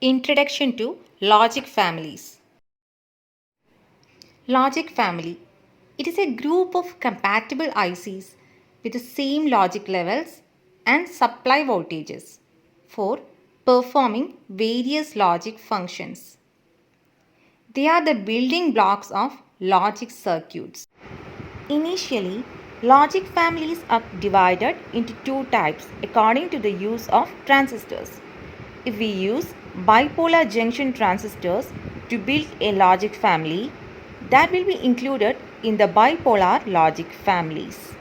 Introduction to Logic Families. Logic family. It is a group of compatible ICs with the same logic levels and supply voltages for performing various logic functions. They are the building blocks of logic circuits. Initially, logic families are divided into two types according to the use of transistors. If we use bipolar junction transistors to build a logic family, that will be included in the bipolar logic families.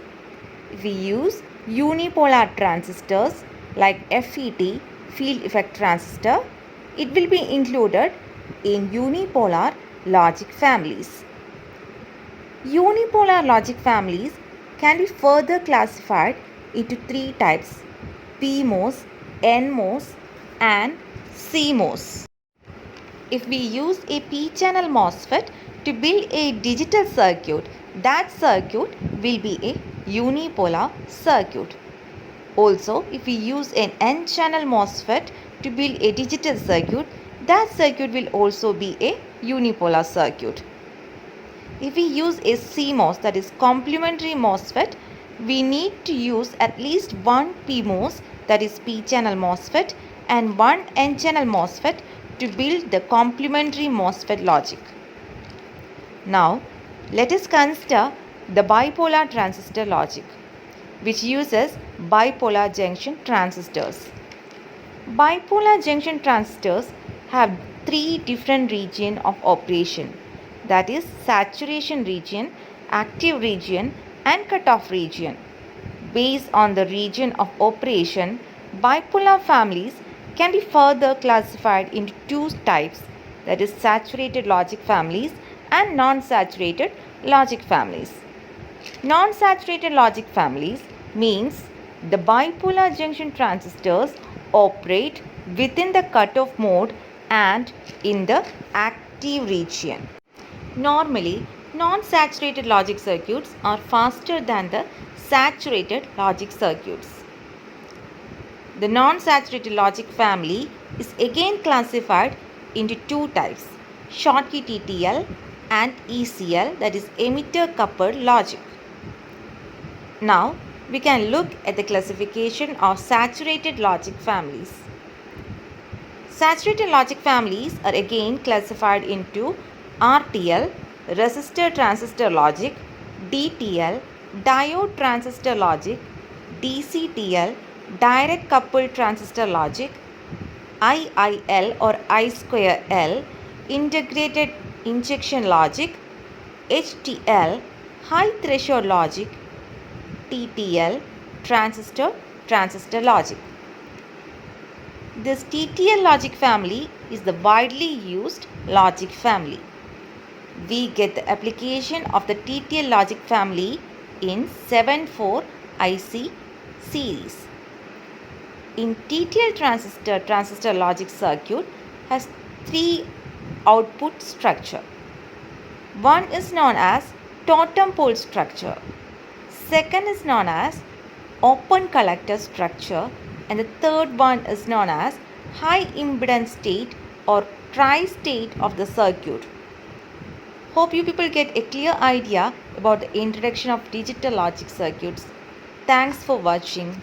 If we use unipolar transistors like FET, field effect transistor, it will be included in unipolar logic families. Unipolar logic families can be further classified into three types: PMOS, NMOS and CMOS. If we use a P-channel MOSFET to build a digital circuit, that circuit will be a unipolar circuit. Also, if we use an N-channel MOSFET to build a digital circuit, that circuit will also be a unipolar circuit. If we use a CMOS, that is complementary MOSFET, we need to use at least one PMOS, that is P-channel MOSFET, and one N-channel MOSFET to build the complementary MOSFET logic. Now, let us consider the bipolar transistor logic, which uses bipolar junction transistors. Bipolar junction transistors have three different regions of operation, that is saturation region, active region and cutoff region. Based on the region of operation, bipolar families can be further classified into two types, that is saturated logic families and non-saturated logic families. Non-saturated logic families means the bipolar junction transistors operate within the cutoff mode and in the active region. Normally, non-saturated logic circuits are faster than the saturated logic circuits. The non-saturated logic family is again classified into two types, Schottky TTL and ECL, that is emitter coupled logic. Now, we can look at the classification of saturated logic families. Saturated logic families are again classified into RTL, resistor transistor logic, DTL, diode transistor logic, DCTL, direct coupled transistor logic, IIL or I square L, integrated injection logic, HTL, high threshold logic, TTL, transistor logic. This TTL logic family is the widely used logic family. We get the application of the TTL logic family in 7-4 IC series. In TTL transistor logic circuit has three output structure. One is known as totem pole structure. Second is known as open collector structure, and the third one is known as high impedance state or tri-state of the circuit. Hope you people get a clear idea about the introduction of digital logic circuits. Thanks for watching.